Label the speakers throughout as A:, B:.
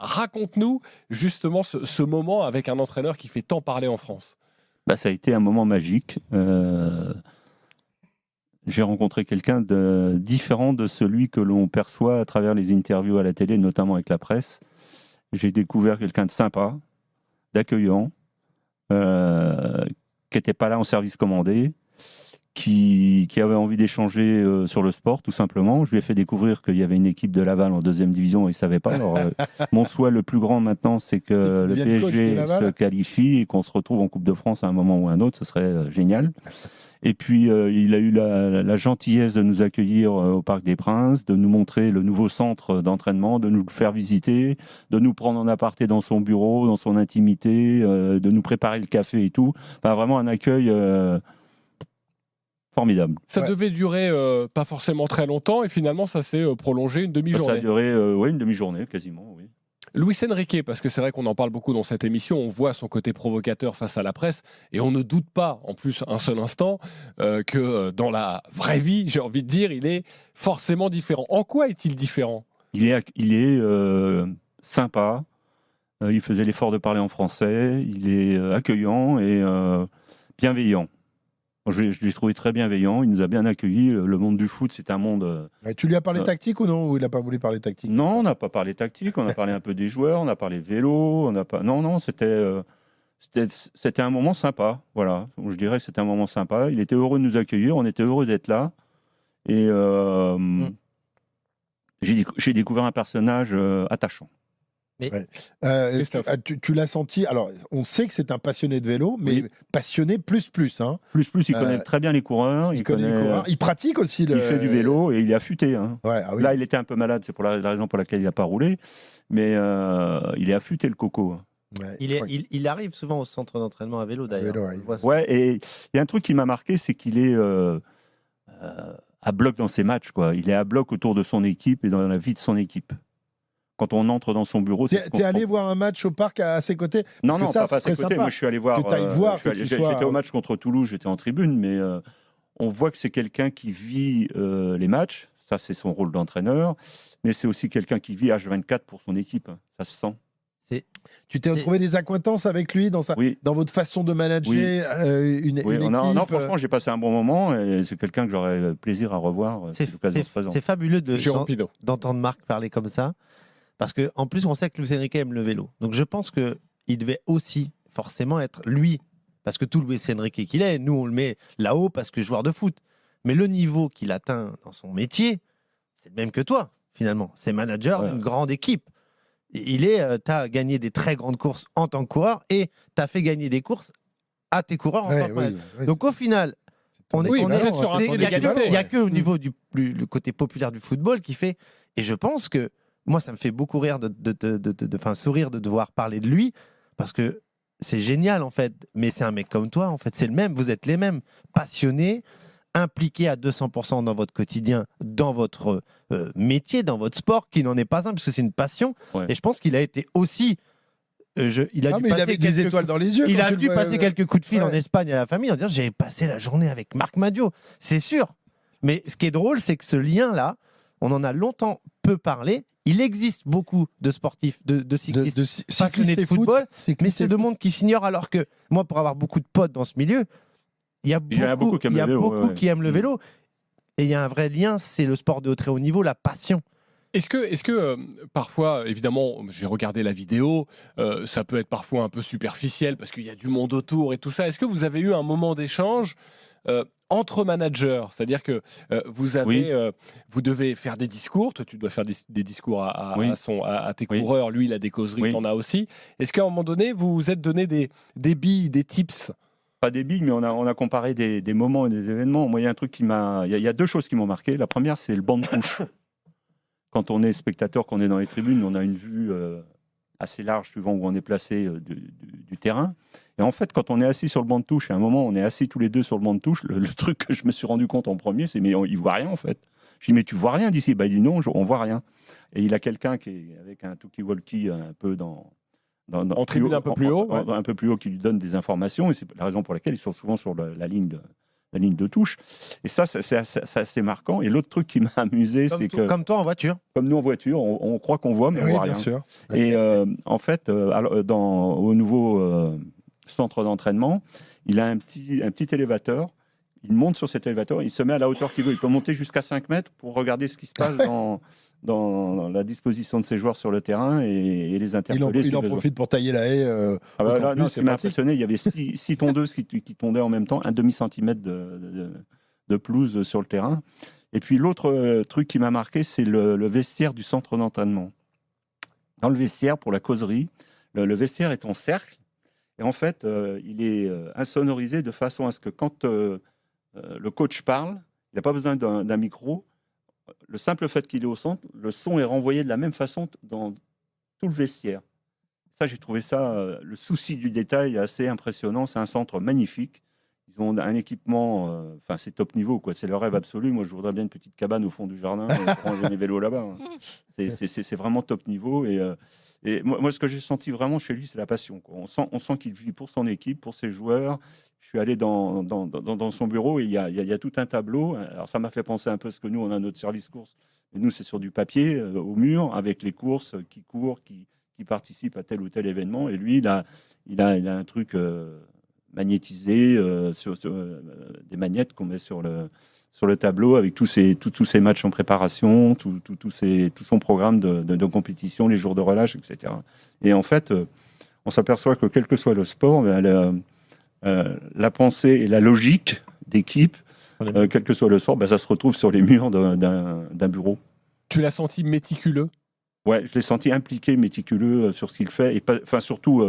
A: Raconte-nous justement ce moment avec un entraîneur qui fait tant parler en France.
B: Bah, ça a été un moment magique. J'ai rencontré quelqu'un de différent de celui que l'on perçoit à travers les interviews à la télé, notamment avec la presse. J'ai découvert quelqu'un de sympa, d'accueillant, qui n'était pas là en service commandé, qui avait envie d'échanger sur le sport, tout simplement. Je lui ai fait découvrir qu'il y avait une équipe de Laval en 2e division et il ne savait pas. Alors, mon souhait le plus grand maintenant, c'est que le PSG se qualifie et qu'on se retrouve en Coupe de France à un moment ou à un autre. Ce serait génial. Et puis, il a eu la gentillesse de nous accueillir au Parc des Princes, de nous montrer le nouveau centre d'entraînement, de nous le faire visiter, de nous prendre en aparté dans son bureau, dans son intimité, de nous préparer le café et tout. Enfin, vraiment un accueil formidable.
A: Ça devait durer pas forcément très longtemps et finalement, ça s'est prolongé une demi-journée.
B: Ça a duré une demi-journée quasiment, oui.
A: Luis Enrique, parce que c'est vrai qu'on en parle beaucoup dans cette émission, on voit son côté provocateur face à la presse et on ne doute pas, en plus, un seul instant, que dans la vraie vie, j'ai envie de dire, il est forcément différent. En quoi est-il différent ?
B: Il est sympa, il faisait l'effort de parler en français, il est accueillant et bienveillant. Je l'ai trouvé très bienveillant, il nous a bien accueillis. Le monde du foot, c'est un monde...
C: Tu lui as parlé tactique ou non ? Ou il n'a pas voulu parler tactique ?
B: Non, on n'a pas parlé tactique, on a parlé un peu des joueurs, on a parlé vélo, Non, c'était un moment sympa, voilà. Je dirais que c'était un moment sympa. Il était heureux de nous accueillir, on était heureux d'être là. Et j'ai découvert un personnage attachant.
C: Mais tu l'as senti. Alors, on sait que c'est un passionné de vélo, mais
B: oui.
C: Passionné plus. Hein.
B: Plus, il connaît très bien les coureurs.
C: Il connaît les coureurs. Il pratique aussi.
B: Il fait du vélo et il est affûté. Hein.
C: Ouais, oui.
B: Là, il était un peu malade, c'est pour la raison pour laquelle il n'a pas roulé. Mais il est affûté, le coco.
D: Ouais, il arrive souvent au centre d'entraînement à vélo, d'ailleurs.
B: Ouais, et il y a un truc qui m'a marqué, c'est qu'il est à bloc dans ses matchs, quoi. Il est à bloc autour de son équipe et dans la vie de son équipe. Quand on entre dans son bureau,
C: t'es allé voir un match au parc à ses côtés ?
B: Non, pas à ses côtés. Moi, je suis allé voir. J'étais au match contre Toulouse, j'étais en tribune, mais on voit que c'est quelqu'un qui vit les matchs. Ça, c'est son rôle d'entraîneur. Mais c'est aussi quelqu'un qui vit H24 pour son équipe. Ça se sent.
C: Tu t'es retrouvé des accointances avec lui dans votre façon de manager une équipe.
B: Non, franchement, j'ai passé un bon moment et c'est quelqu'un que j'aurais plaisir à revoir.
D: C'est fabuleux d'entendre Marc parler comme ça. Parce qu'en plus, on sait que Luis Enrique aime le vélo. Donc je pense qu'il devait aussi forcément être lui. Parce que tout Luis Enrique qu'il est, nous on le met là-haut parce que joueur de foot. Mais le niveau qu'il atteint dans son métier, c'est le même que toi, finalement. C'est manager d'une grande équipe. Tu as gagné des très grandes courses en tant que coureur et tu as fait gagner des courses à tes coureurs en tant que manager. Donc au final, il n'y a qu'au niveau le côté populaire du football qui fait. Et je pense que moi, ça me fait beaucoup rire sourire de devoir parler de lui parce que c'est génial en fait. Mais c'est un mec comme toi en fait. C'est le même. Vous êtes les mêmes, passionnés, impliqués à 200% dans votre quotidien, dans votre métier, dans votre sport, qui n'en est pas un parce que c'est une passion. Ouais. Et je pense qu'il a été aussi. Il
C: avait des étoiles dans les yeux.
D: Il a dû passer quelques coups de fil en Espagne à la famille en disant j'ai passé la journée avec Marc Madiot. C'est sûr. Mais ce qui est drôle, c'est que ce lien-là, on en a longtemps peu parlé. Il existe beaucoup de sportifs, de cyclistes passionnés de football, mais c'est le monde qui s'ignore. Alors que moi, pour avoir beaucoup de potes dans ce milieu, il y a beaucoup qui aiment le vélo. Et il y a un vrai lien, c'est le sport de très haut niveau, la passion.
A: Est-ce que parfois, évidemment, j'ai regardé la vidéo, ça peut être parfois un peu superficiel parce qu'il y a du monde autour et tout ça. Est-ce que vous avez eu un moment d'échange entre managers, c'est-à-dire que vous devez faire des discours, toi tu dois faire des discours à tes coureurs, lui il a des causeries, t'en as aussi. Est-ce qu'à un moment donné, vous vous êtes donné des billes, des tips ?
B: Pas des billes, mais on a comparé des moments et des événements. Moi, il y a un truc qui m'a... Il y a deux choses qui m'ont marqué. La première, c'est le banc de touche. Quand on est spectateur, qu'on est dans les tribunes, on a une vue assez large suivant où on est placé du terrain. Et en fait, quand on est assis sur le banc de touche, à un moment, on est assis tous les deux sur le banc de touche, le truc que je me suis rendu compte en premier, c'est mais il voit rien en fait. Je dis mais tu vois rien d'ici ? Il dit non, on voit rien. Et il a quelqu'un qui est avec un talkie-walkie un peu
A: en tribune un peu plus haut,
B: un peu plus haut, qui lui donne des informations. Et c'est la raison pour laquelle ils sont souvent sur la ligne ligne de touche. Et ça, c'est assez marquant. Et l'autre truc qui m'a amusé, c'est que...
D: Comme toi en voiture.
B: Comme nous en voiture, on croit qu'on voit, mais on voit rien.
C: Bien sûr.
B: Et en fait, au nouveau centre d'entraînement, il a un petit élévateur. Il monte sur cet élévateur, il se met à la hauteur qu'il veut. Il peut monter jusqu'à 5 mètres pour regarder ce qui se passe dans la disposition de ses joueurs sur le terrain et les interpeller.
C: Il en profite pour tailler la haie.
B: Ce qui m'a impressionné, il y avait 6 tondeuses qui tondaient en même temps, un demi-centimètre de pelouse sur le terrain. Et puis l'autre truc qui m'a marqué, c'est le vestiaire du centre d'entraînement. Dans le vestiaire, pour la causerie, le vestiaire est en cercle. Et en fait, il est insonorisé de façon à ce que quand le coach parle, il n'a pas besoin d'un micro. Le simple fait qu'il est au centre, le son est renvoyé de la même façon dans tout le vestiaire. Ça, j'ai trouvé ça, le souci du détail assez impressionnant. C'est un centre magnifique. Ils ont un équipement, c'est top niveau, quoi. C'est le rêve absolu. Moi, je voudrais bien une petite cabane au fond du jardin pour ranger mes vélos là-bas. C'est vraiment top niveau. Et moi, ce que j'ai senti vraiment chez lui, c'est la passion, quoi. On sent qu'il vit pour son équipe, pour ses joueurs. Je suis allé dans son bureau et il y a tout un tableau. Alors, ça m'a fait penser un peu à ce que nous, on a notre service course. Et nous, c'est sur du papier, au mur, avec les courses, qui courent, qui participent à tel ou tel événement. Et lui, il a un truc magnétisé, des magnettes qu'on met sur le tableau avec tous ces matchs en préparation, tout son programme de compétition, les jours de relâche, etc. Et en fait, on s'aperçoit que quel que soit le sport, la pensée et la logique d'équipe, quel que soit le sport, ça se retrouve sur les murs d'un bureau.
A: Tu l'as senti méticuleux ?
B: Ouais, je l'ai senti impliqué, méticuleux sur ce qu'il fait, et surtout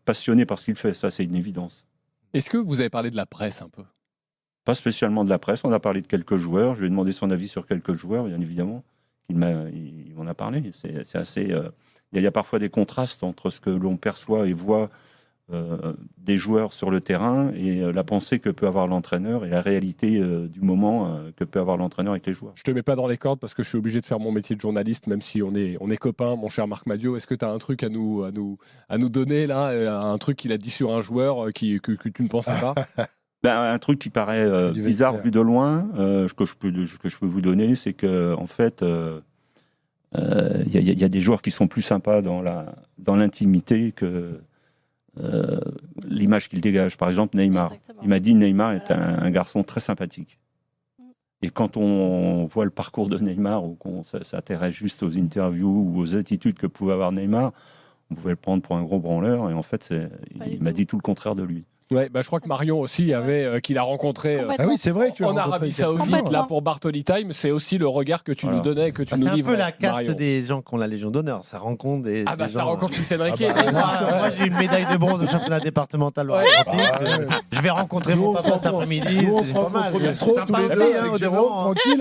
B: passionné par ce qu'il fait. Ça, c'est une évidence.
A: Est-ce que vous avez parlé de la presse un peu ?
B: Pas spécialement de la presse. On a parlé de quelques joueurs. Je lui ai demandé son avis sur quelques joueurs, bien évidemment. Il m'en a parlé. C'est assez. Il y a parfois des contrastes entre ce que l'on perçoit et voit des joueurs sur le terrain et la pensée que peut avoir l'entraîneur et la réalité du moment que peut avoir l'entraîneur avec les joueurs.
A: Je te mets pas dans les cordes parce que je suis obligé de faire mon métier de journaliste, même si on est copains, mon cher Marc Madiot. Est-ce que tu as un truc à nous donner là, un truc qu'il a dit sur un joueur que tu ne pensais pas?
B: Un truc qui paraît bizarre vu de loin, que je peux vous donner, c'est que en fait, il y a des joueurs qui sont plus sympas dans l'intimité que l'image qu'il dégage. Par exemple, Neymar. Exactement. Il m'a dit Neymar est un garçon très sympathique. Et quand on voit le parcours de Neymar ou qu'on s'intéresse juste aux interviews ou aux attitudes que pouvait avoir Neymar, on pouvait le prendre pour un gros branleur. Et en fait, il m'a dit tout le contraire de lui.
A: Ouais, je crois que Marion aussi qu'il a rencontré
C: c'est vrai,
A: en Arabie Saoudite là pour Bartoli Time. C'est aussi le regard que tu nous donnais, que tu nous livres.
D: C'est un peu la caste Marion. Des gens qui ont la Légion d'honneur. Ça rencontre des
A: ça
D: gens...
A: rencontre Luis Enrique.
D: Moi, j'ai une médaille de bronze au championnat départemental. Je vais rencontrer mon papa cet après-midi. C'est pas mal.
C: Tranquille.